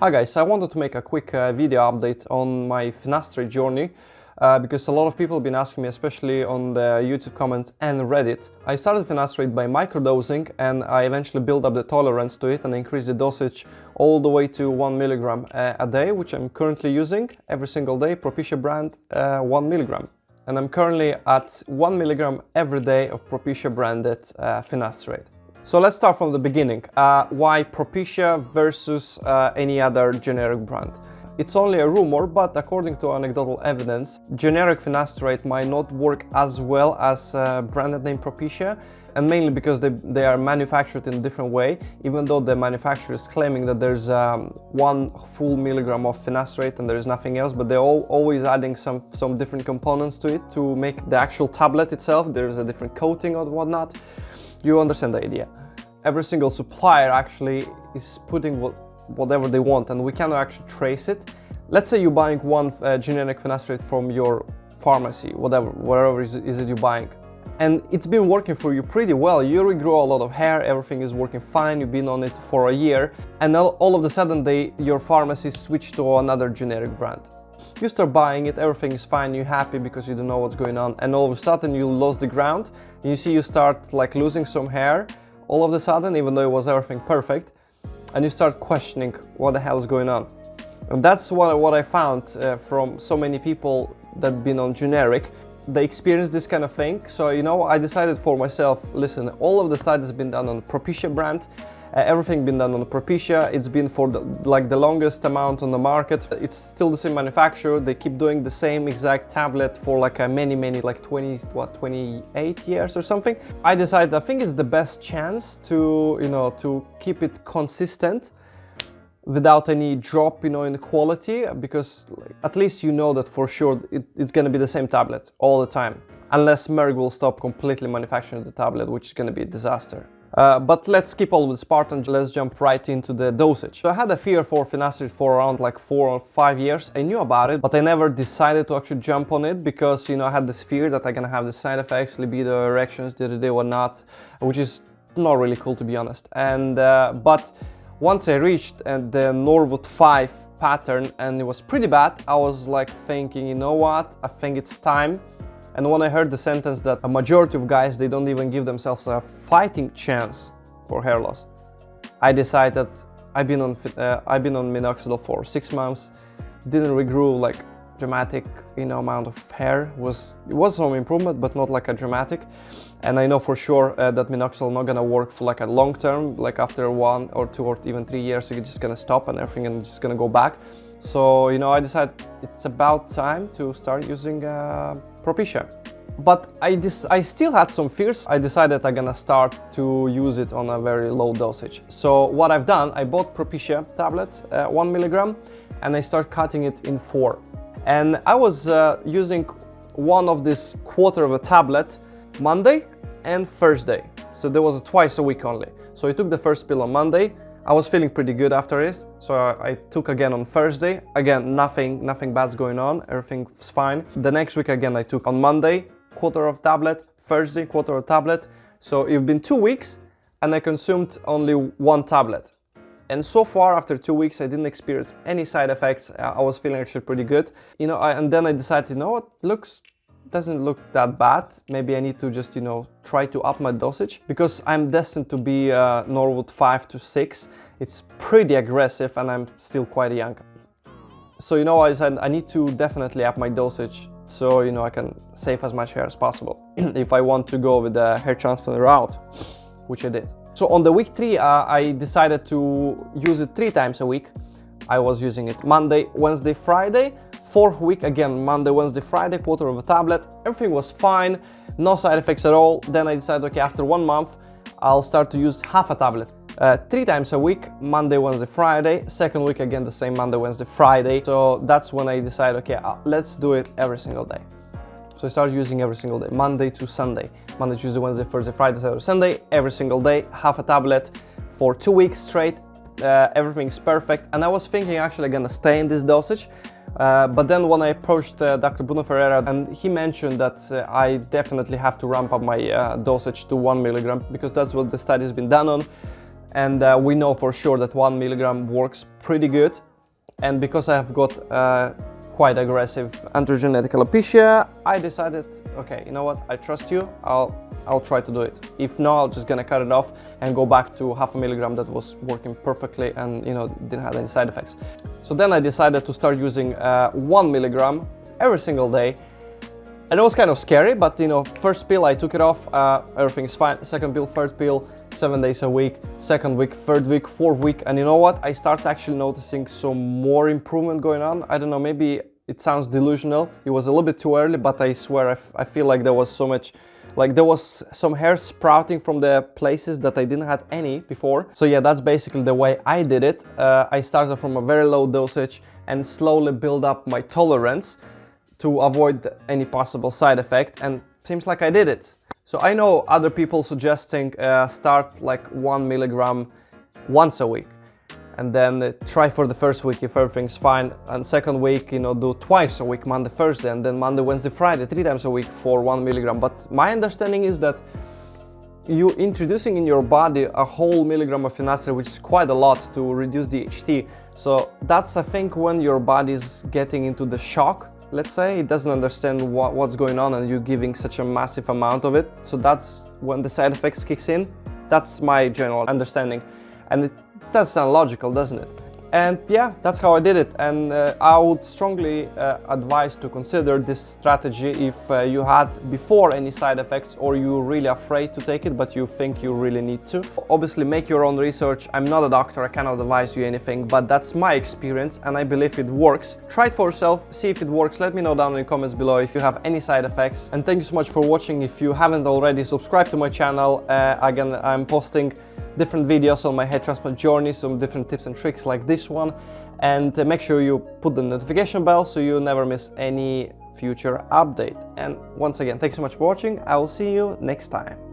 Hi guys, I wanted to make a quick video update on my Finasteride journey because a lot of people have been asking me, especially on the YouTube comments and Reddit. I started Finasteride by microdosing and I eventually built up the tolerance to it and increased the dosage all the way to 1 milligram a day, which I'm currently using every single day, Propecia brand 1 milligram. And I'm currently at 1 milligram every day of Propecia branded Finasteride. So let's start from the beginning. Why Propecia versus any other generic brand? It's only a rumor, but according to anecdotal evidence, generic Finasteride might not work as well as branded name Propecia, and mainly because they are manufactured in a different way, even though the manufacturer is claiming that there's 1 full milligram of Finasteride and there is nothing else, but they're always adding some different components to it to make the actual tablet itself. There's a different coating or whatnot. You understand the idea. Every single supplier actually is putting whatever they want, and we cannot actually trace it. Let's say you're buying one generic Finasteride from your pharmacy, wherever is it you're buying, and it's been working for you pretty well. You regrow a lot of hair, everything is working fine, you've been on it for a year, and all of a sudden your pharmacy switched to another generic brand. You start buying it, everything is fine, you're happy because you don't know what's going on, and all of a sudden you lose the ground, and you see you start like losing some hair all of a sudden, even though it was everything perfect, and you start questioning what the hell is going on. And that's what I found from so many people that been on generic. They experienced this kind of thing. So I decided for myself, listen, all of the studies have been done on the Propecia brand. Everything been done on the Propecia. It's been for the longest amount on the market. It's still the same manufacturer. They keep doing the same exact tablet for like many, like 28 years or something. I decided I think it's the best chance to keep it consistent without any drop in the quality, because at least you know that for sure it's going to be the same tablet all the time, unless Merck will stop completely manufacturing the tablet, which is going to be a disaster. But let's skip all this part and let's jump right into the dosage. So I had a fear for Finasteride for around like 4 or 5 years. I knew about it, but I never decided to actually jump on it because I had this fear that I'm gonna have the side effects, libido, erections, whatnot, which is not really cool, to be honest. And but once I reached the Norwood 5 pattern and it was pretty bad, I was like thinking, you know what, I think it's time. And when I heard the sentence that a majority of guys, they don't even give themselves a fighting chance for hair loss, I decided I've been on minoxidil for 6 months, didn't regrow like dramatic amount of hair. It was some improvement, but not like a dramatic. And I know for sure that minoxidil not gonna work for like a long term, like after 1 or 2 or even 3 years, it's just gonna stop and everything and just gonna go back. So I decided it's about time to start using Propecia. But I still had some fears. I decided I'm gonna start to use it on a very low dosage. So what I've done, I bought Propecia tablet 1 milligram and I start cutting it in 4. And I was using one of this quarter of a tablet Monday and Thursday. So there was twice a week only. So I took the first pill on Monday. I was feeling pretty good after this, so I took again on Thursday. Again, nothing bad's going on, everything's fine. The next week again I took on Monday, quarter of tablet, Thursday, quarter of tablet. So it's been 2 weeks and I consumed only 1 tablet. And so far, after 2 weeks, I didn't experience any side effects. I was feeling actually pretty good. And then I decided, what, doesn't look that bad. Maybe I need to just, try to up my dosage because I'm destined to be Norwood 5 to 6. It's pretty aggressive and I'm still quite young. So, I decided I need to definitely up my dosage so, I can save as much hair as possible if I want to go with the hair transplant route, which I did. So on the week 3, I decided to use it 3 times a week. I was using it Monday, Wednesday, Friday. 4th week again, Monday, Wednesday, Friday, quarter of a tablet. Everything was fine, no side effects at all. Then I decided, okay, after 1 month, I'll start to use half a tablet. 3 times a week, Monday, Wednesday, Friday. 2nd week again, the same Monday, Wednesday, Friday. So that's when I decided, okay, let's do it every single day. So I started using every single day, Monday to Sunday. Monday, Tuesday, Wednesday, Thursday, Friday, Saturday, Sunday, every single day, half a tablet for 2 weeks straight. Everything's perfect. And I was thinking actually I'm gonna stay in this dosage. But then when I approached Dr. Bruno Ferreira, and he mentioned that I definitely have to ramp up my dosage to 1 milligram because that's what the study's been done on. And we know for sure that 1 milligram works pretty good. And because I have got quite aggressive androgenetic alopecia, I decided, okay, you know what, I trust you, I'll try to do it. If not, I'm just gonna cut it off and go back to 0.5 milligram that was working perfectly and, you know, didn't have any side effects. So then I decided to start using 1 milligram every single day. And it was kind of scary, but, you know, first pill I took it off, everything's fine. Second pill, third pill, 7 days a week, second week, third week, fourth week. And you know what? I started actually noticing some more improvement going on. I don't know, maybe it sounds delusional. It was a little bit too early, but I swear I feel like there was so much, like there was some hair sprouting from the places that I didn't have any before. So yeah, that's basically the way I did it. I started from a very low dosage and slowly build up my tolerance to avoid any possible side effect, and seems like I did it. So I know other people suggesting start like 1 milligram once a week, and then try for the first week if everything's fine, and second week, you know, do twice a week, Monday, Thursday, and then Monday, Wednesday, Friday, 3 times a week for 1 milligram. But my understanding is that you introducing in your body a whole milligram of finasteride, which is quite a lot to reduce the HT. So that's, I think, when your body is getting into the shock. Let's say it doesn't understand what's going on and you're giving such a massive amount of it. So that's when the side effects kicks in. That's my general understanding. And it does sound logical, doesn't it? And yeah, that's how I did it. And I would strongly advise to consider this strategy if you had before any side effects, or you're really afraid to take it, but you think you really need to. Obviously, make your own research. I'm not a doctor, I cannot advise you anything, but that's my experience and I believe it works. Try it for yourself, see if it works. Let me know down in the comments below if you have any side effects. And thank you so much for watching. If you haven't already, subscribe to my channel. Again, I'm posting different videos on my hair transplant journey, some different tips and tricks like this one, and make sure you put the notification bell so you never miss any future update. And once again, thanks so much for watching. I will see you next time.